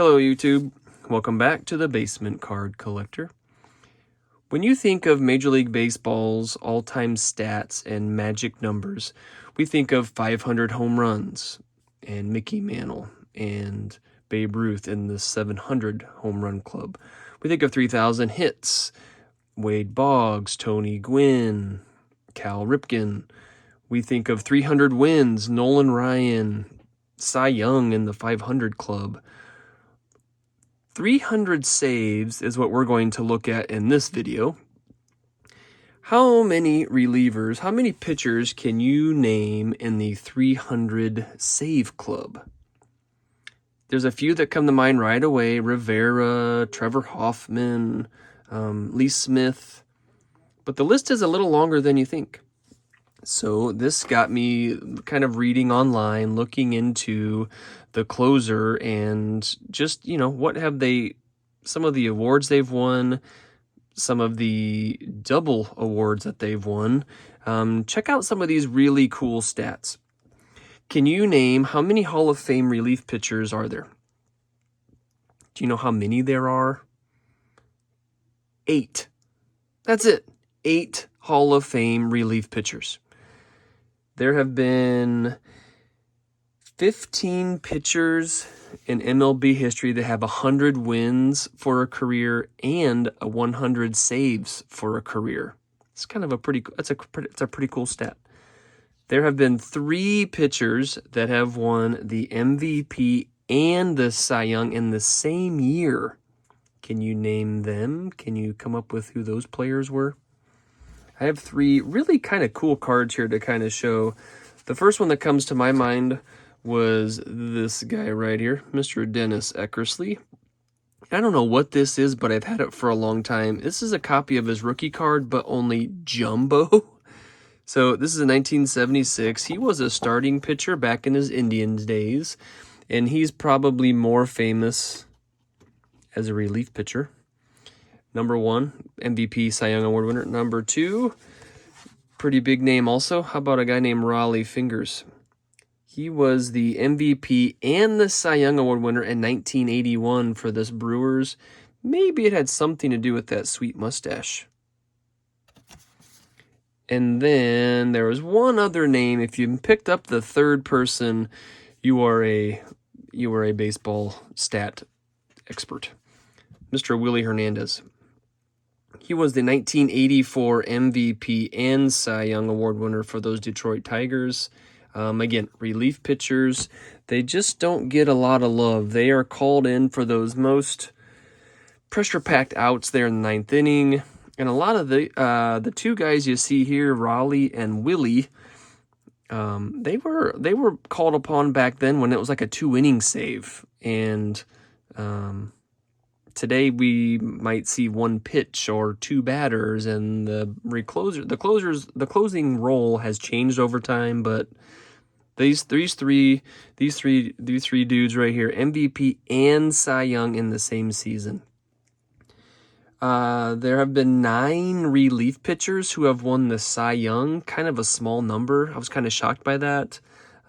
Hello YouTube, welcome back to the Basement Card Collector. When you think of Major League Baseball's all-time stats and magic numbers, we think of 500 home runs and Mickey Mantle and Babe Ruth in the 700 home run club. We think of 3,000 hits, Wade Boggs, Tony Gwynn, Cal Ripken. We think of 300 wins, Nolan Ryan, Cy Young in the 500 club. 300 saves is what we're going to look at in this video. How many relievers, how many pitchers can you name in the 300 save club? There's a few that come to mind right away. Rivera, Trevor Hoffman, Lee Smith. But the list is a little longer than you think. So this got me kind of reading online, looking into the closer and just, what have they, some of the awards they've won, some of the double awards that they've won. Check out some of these really cool stats. Can you name how many Hall of Fame relief pitchers are there? Do you know how many there are? 8. That's it. 8 Hall of Fame relief pitchers. There have been 15 pitchers in MLB history that have 100 wins for a career and 100 saves for a career. It's kind of it's a pretty cool stat. There have been 3 pitchers that have won the MVP and the Cy Young in the same year. Can you name them? Can you come up with who those players were? I have 3 really kind of cool cards here to kind of show. The first one that comes to my mind was this guy right here, Mr. Dennis Eckersley. I don't know what this is, but I've had it for a long time. This is a copy of his rookie card, but only jumbo. So this is in 1976. He was a starting pitcher back in his Indians days, and he's probably more famous as a relief pitcher. Number 1, MVP Cy Young Award winner. Number 2, pretty big name also. How about a guy named Raleigh Fingers? He was the MVP and the Cy Young Award winner in 1981 for this Brewers. Maybe it had something to do with that sweet mustache. And then there was one other name. If you picked up the third person, you are a baseball stat expert. Mr. Willie Hernandez. He was the 1984 MVP and Cy Young Award winner for those Detroit Tigers. Again, relief pitchers, they just don't get a lot of love. They are called in for those most pressure-packed outs there in the 9th inning. And a lot of the 2 guys you see here, Raleigh and Willie, they were called upon back then when it was like a 2-inning save. And today we might see 1 pitch or 2 batters, and the closing role has changed over time. But these three dudes right here, MVP and Cy Young in the same season. There have been 9 relief pitchers who have won the Cy Young, kind of a small number. I was kind of shocked by that.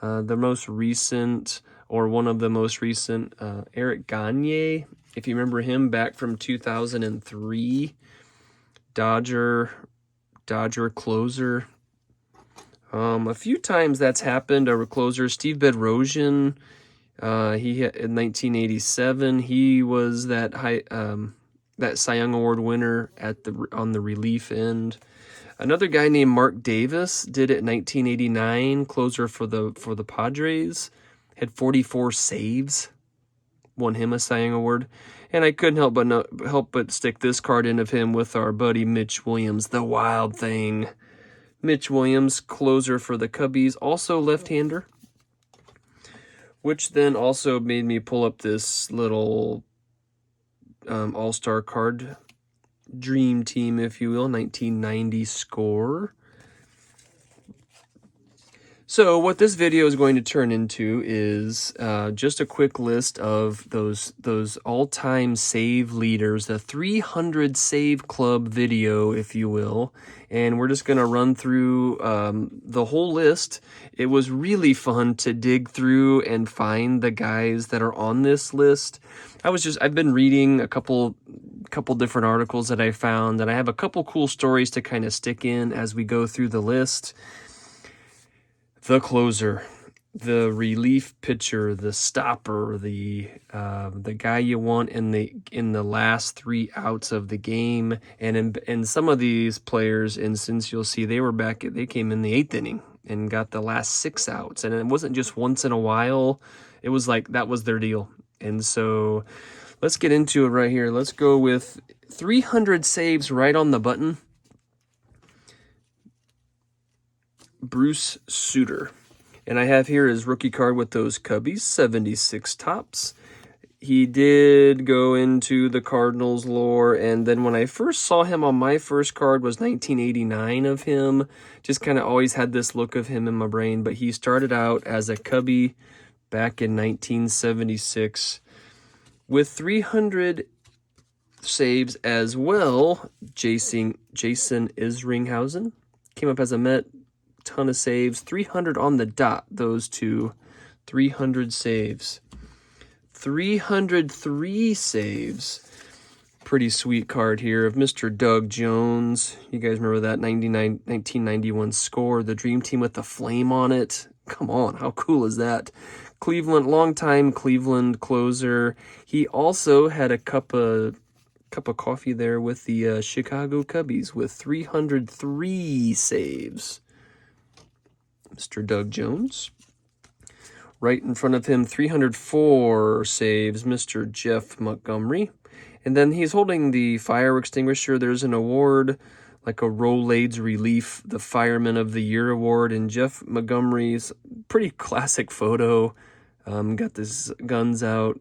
The most recent, or one of the most recent, Eric Gagne, if you remember him back from 2003, Dodger closer. A few times that's happened. A closer, Steve Bedrosian, he hit in 1987. He was that Cy Young Award winner on the relief end. Another guy named Mark Davis did it in 1989, closer for the Padres, had 44 saves, won him a Cy Young Award. And I couldn't help but stick this card in of him with our buddy Mitch Williams, the Wild Thing. Mitch Williams, closer for the Cubbies, also left-hander, which then also made me pull up this little all-star card, dream team, if you will, 1990 score. So what this video is going to turn into is just a quick list of those all-time save leaders, the 300 save club video, if you will. And we're just going to run through the whole list. It was really fun to dig through and find the guys that are on this list. I've been reading a couple different articles that I found, and I have a couple cool stories to kind of stick in as we go through the list. The closer, the relief pitcher, the stopper, the guy you want in the last 3 outs of the game, and in some of these players' instance, you'll see they came in the 8th inning and got the last 6 outs, and it wasn't just once in a while. It was like that was their deal. And so let's get into it right here. Let's go with 300 saves right on the button. Bruce Sutter. And I have here his rookie card with those Cubbies, 76 tops. He did go into the Cardinals lore, and then when I first saw him on my first card was 1989 of him. Just kind of always had this look of him in my brain, but he started out as a Cubby back in 1976 with 300 saves as well. Jason Isringhausen came up as a Met. Ton of saves, 300 on the dot, those two, 300 saves. 303 saves. Pretty sweet card here of Mr. Doug Jones. You guys remember that 1991 score, the Dream Team with the flame on it? Come on, how cool is that? Cleveland, longtime Cleveland closer. He also had a cup of coffee there with the Chicago Cubbies with 303 saves. Mr. Doug Jones. Right in front of him, 304 saves, Mr. Jeff Montgomery. And then he's holding the fire extinguisher. There's an award, like a Rolaids Relief, the Fireman of the Year award. And Jeff Montgomery's pretty classic photo. Got his guns out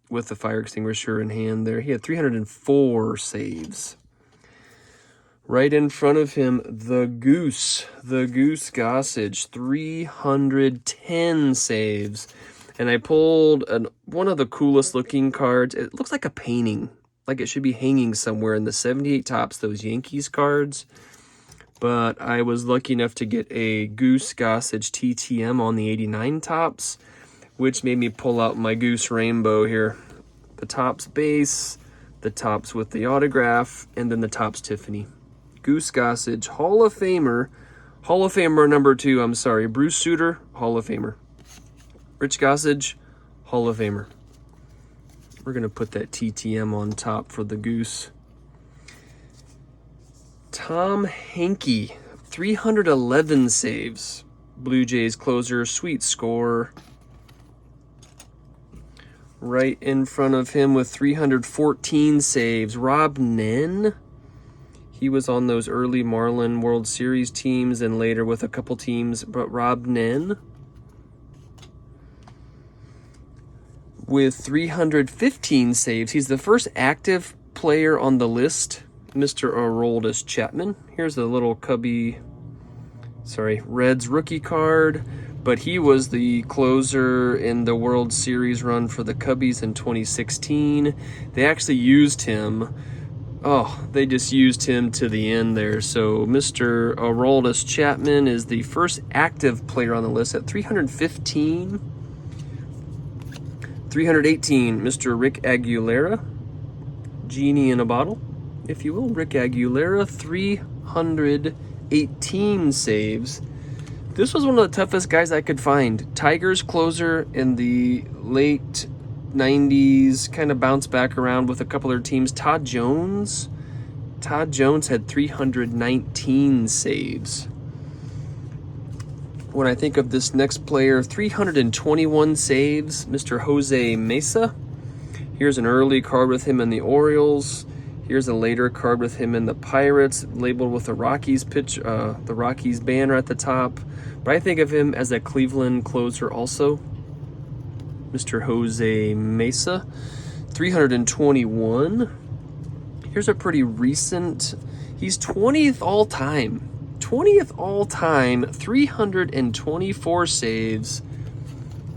with the fire extinguisher in hand there. He had 304 saves. Right in front of him, the Goose Gossage, 310 saves. And I pulled one of the coolest looking cards. It looks like a painting, like it should be hanging somewhere in the 78 tops, those Yankees cards. But I was lucky enough to get a Goose Gossage TTM on the 89 tops, which made me pull out my Goose Rainbow here. The Topps base, the Topps with the autograph, and then the Topps Tiffany. Goose Gossage, Hall of Famer number 2, I'm sorry, Bruce Sutter, Hall of Famer. Rich Gossage, Hall of Famer. We're going to put that TTM on top for the Goose. Tom Henke, 311 saves. Blue Jays closer, sweet score. Right in front of him with 314 saves, Rob Nen. He was on those early Marlin World Series teams and later with a couple teams, but Rob Nen with 315 saves. He's the first active player on the list, Mr. Aroldis Chapman. Here's a little Reds rookie card, but he was the closer in the World Series run for the Cubbies in 2016. They actually used him. They just used him to the end there. So Mr. Aroldis Chapman is the first active player on the list at 315. 318, Mr. Rick Aguilera. Genie in a bottle, if you will. Rick Aguilera, 318 saves. This was one of the toughest guys I could find. Tigers closer in the late 90s, kind of bounced back around with a couple other teams. Todd Jones had 319 saves. When I think of this next player, 321 saves, Mr. Jose Mesa. Here's an early card with him in the Orioles. Here's a later card with him in the Pirates, labeled with the Rockies the Rockies banner at the top. But I think of him as a Cleveland closer also. Mr. Jose Mesa, 321. Here's a pretty recent, he's 20th all time. 20th all-time, 324 saves,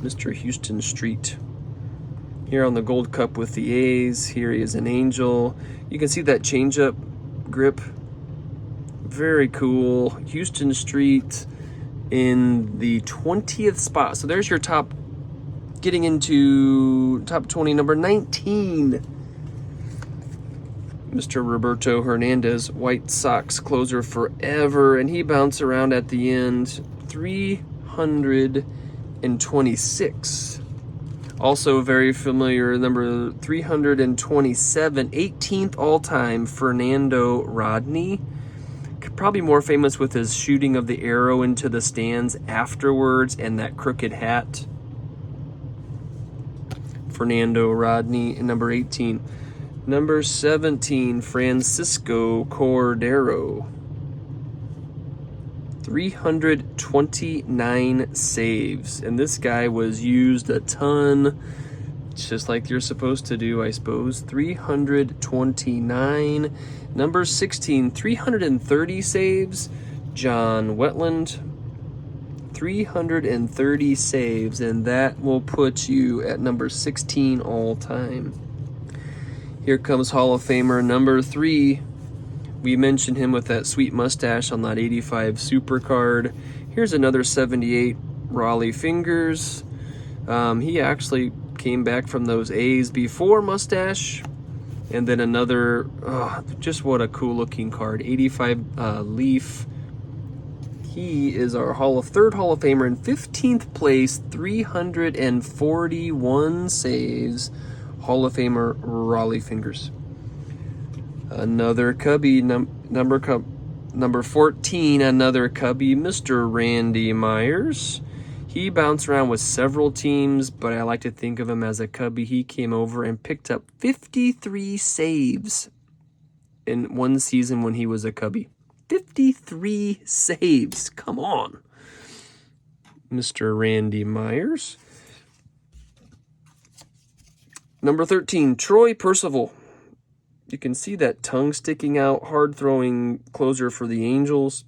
Mr. Houston Street. Here on the Gold Cup with the A's, here he is an Angel. You can see that changeup grip. Very cool. Houston Street in the 20th spot. So there's your top, getting into top 20, number 19. Mr. Roberto Hernandez, White Sox closer forever, and he bounced around at the end, 326. Also very familiar, number 327, 18th all-time, Fernando Rodney. Probably more famous with his shooting of the arrow into the stands afterwards and that crooked hat. Fernando Rodney, number 18. Number 17, Francisco Cordero. 329 saves. And this guy was used a ton, just like you're supposed to do, I suppose. 329. Number 16, 330 saves. John Wetland. 330 saves. And that will put you at number 16 all time. Here comes Hall of Famer number 3. We mentioned him with that sweet mustache on that 85 Super card. Here's another 78 Raleigh Fingers. He actually came back from those A's before mustache. And then another, just what a cool looking card, 85 Leaf. He is our third Hall of Famer in 15th place, 341 saves. Hall of Famer Raleigh Fingers. Another Cubby, number 14, another Cubby, Mr. Randy Myers. He bounced around with several teams, but I like to think of him as a Cubby. He came over and picked up 53 saves in one season when he was a Cubby. 53 saves. Come on. Mr. Randy Myers. Number 13, Troy Percival. You can see that tongue sticking out, hard-throwing closer for the Angels.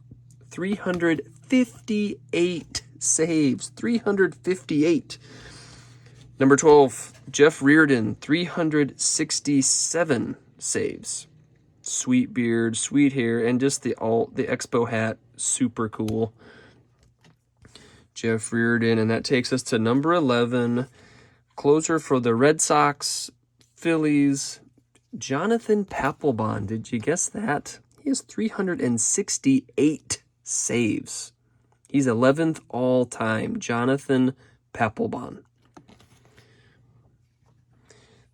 358 saves. 358. Number 12, Jeff Reardon. 367 saves. Sweet beard, sweet hair, and just the Expo hat. Super cool. Jeff Reardon, and that takes us to number 11. Closer for the Red Sox, Phillies, Jonathan Papelbon. Did you guess that? He has 368 saves. He's 11th all-time, Jonathan Papelbon.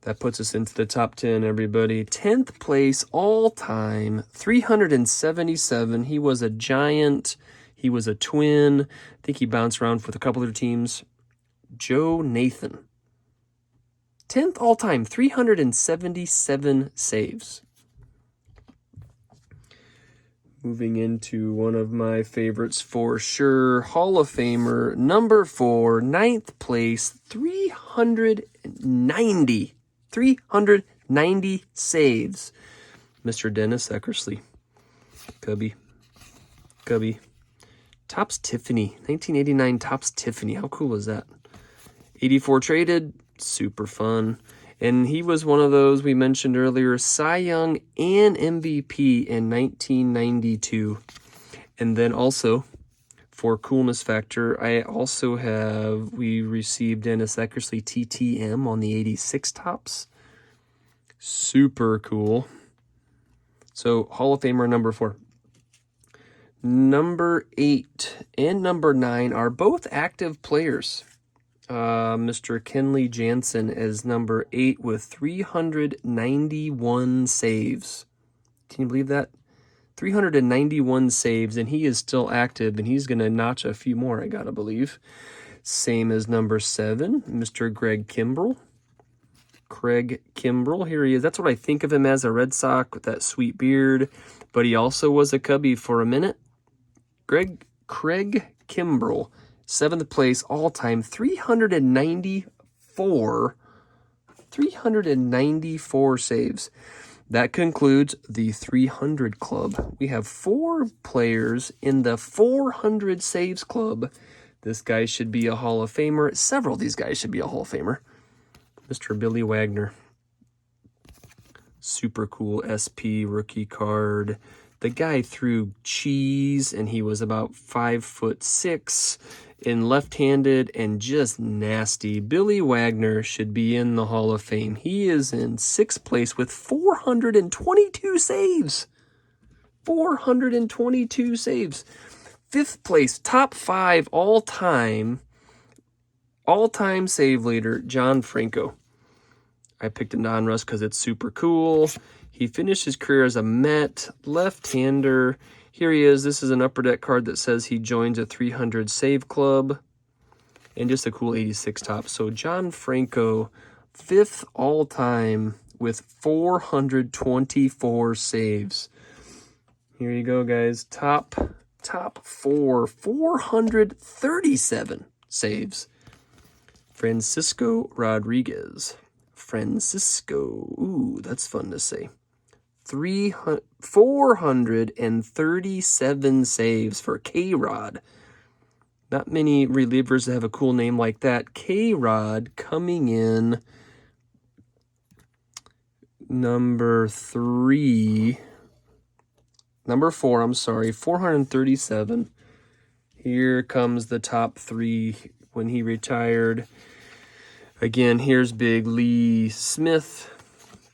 That puts us into the top 10, everybody. 10th place all-time, 377. He was a Giant. He was a Twin. I think he bounced around with a couple other teams. Joe Nathan. 10th all-time, 377 saves. Moving into one of my favorites for sure, Hall of Famer, number 4, 9th place, 390 saves. Mr. Dennis Eckersley. Cubby. Topps Tiffany, 1989 Topps Tiffany. How cool is that? 84 traded. Super fun. And he was one of those we mentioned earlier, Cy Young and MVP in 1992. And then also, for coolness factor, we received Dennis Eckersley TTM on the 86 Topps. Super cool. So, Hall of Famer number 4. Number 8 and number 9 are both active players. Mr. Kenley Jansen is number 8 with 391 saves. Can you believe that? 391 saves, and he is still active, and he's going to notch a few more, I gotta believe. Same as number 7, Mr. Greg Kimbrell. Craig Kimbrell, here he is. That's what I think of him as, a Red Sox with that sweet beard, but he also was a Cubby for a minute. Craig Kimbrell. 7th place all-time, 394 saves. that concludes the 300 club. We have 4 players in the 400 saves club. This guy should be a Hall of Famer. Several of these guys should be a Hall of Famer. Mr. Billy Wagner. Super cool SP rookie card. The guy threw cheese, and he was about 5'6" and left-handed and just nasty. Billy Wagner should be in the Hall of Fame. He is in 6th place with 422 saves. 422 saves. 5th place, top 5 all-time save leader, John Franco. I picked a non-Russ because it's super cool. He finished his career as a Met, left-hander. Here he is. This is an Upper Deck card that says he joins a 300 save club. And just a cool 86 top. So John Franco, 5th all-time with 424 saves. Here you go, guys. Top 4, 437 saves. Francisco Rodriguez. Francisco. Ooh, that's fun to say. 437 saves for K-Rod. Not many relievers that have a cool name like that. K-Rod coming in number 4, I'm sorry, 437. Here comes the top 3 when he retired. Again, here's Big Lee Smith,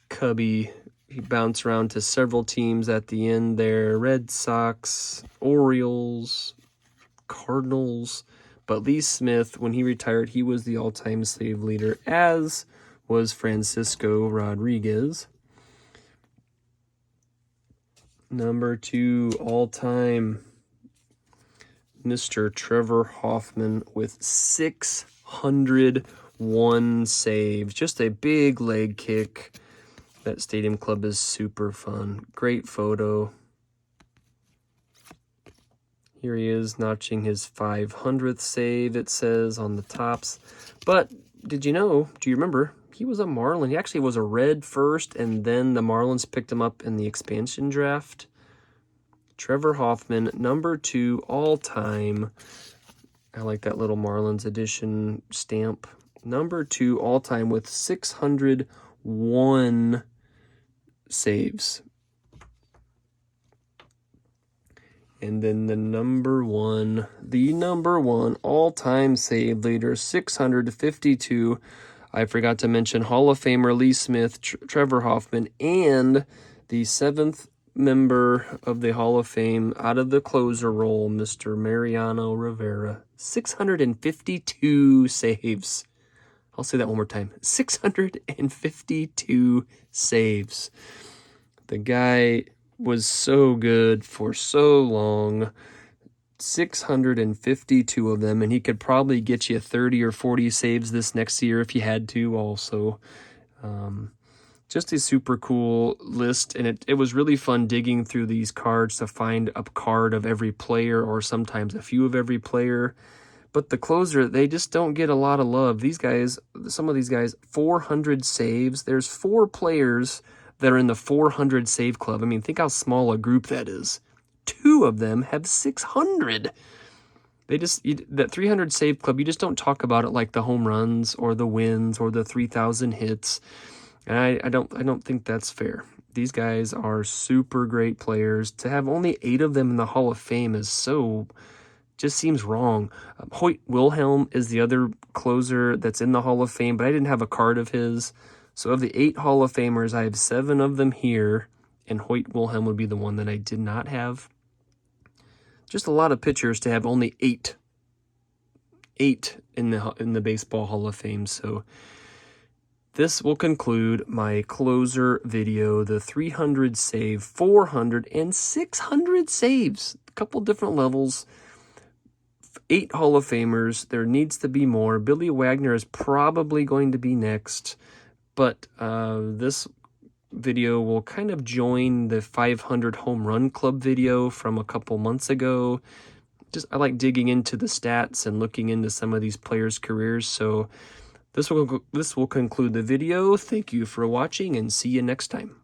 Cubby. He bounced around to several teams at the end there. Red Sox, Orioles, Cardinals. But Lee Smith, when he retired, he was the all-time save leader, as was Francisco Rodriguez. Number 2 all-time, Mr. Trevor Hoffman with 601 saves. Just a big leg kick. That Stadium Club is super fun. Great photo. Here he is notching his 500th save, it says on the tops. But do you remember, he was a Marlin. He actually was a Red first, and then the Marlins picked him up in the expansion draft. Trevor Hoffman, number 2 all-time. I like that little Marlins edition stamp. Number 2 all-time with 601 saves. And then the number one all-time save leader, 652. I forgot to mention Hall of Famer Lee Smith, Trevor Hoffman, and the 7th member of the Hall of Fame out of the closer role, Mr. Mariano Rivera. 652 saves. I'll say that one more time. 652 saves. The guy was so good for so long. 652 of them, and he could probably get you 30 or 40 saves this next year if he had to also. Just a super cool list, and it was really fun digging through these cards to find a card of every player, or sometimes a few of every player. But the closer, they just don't get a lot of love. These guys, some of these guys, 400 saves. There's 4 players that are in the 400 save club. I mean, think how small a group that is. 2 of them have 600. That 300 save club, you just don't talk about it like the home runs or the wins or the 3,000 hits. And I don't think that's fair. These guys are super great players. To have only 8 of them in the Hall of Fame just seems wrong. Hoyt Wilhelm is the other closer that's in the Hall of Fame, but I didn't have a card of his. So of the 8 Hall of Famers, I have 7 of them here, and Hoyt Wilhelm would be the one that I did not have. Just a lot of pitchers to have only 8 in the Baseball Hall of Fame. So this will conclude my closer video, the 300 save, 400, and 600 saves. A couple different levels. 8 Hall of Famers. There needs to be more. Billy Wagner is probably going to be next. But this video will kind of join the 500 Home Run Club video from a couple months ago. I like digging into the stats and looking into some of these players' careers. So this will conclude the video. Thank you for watching, and see you next time.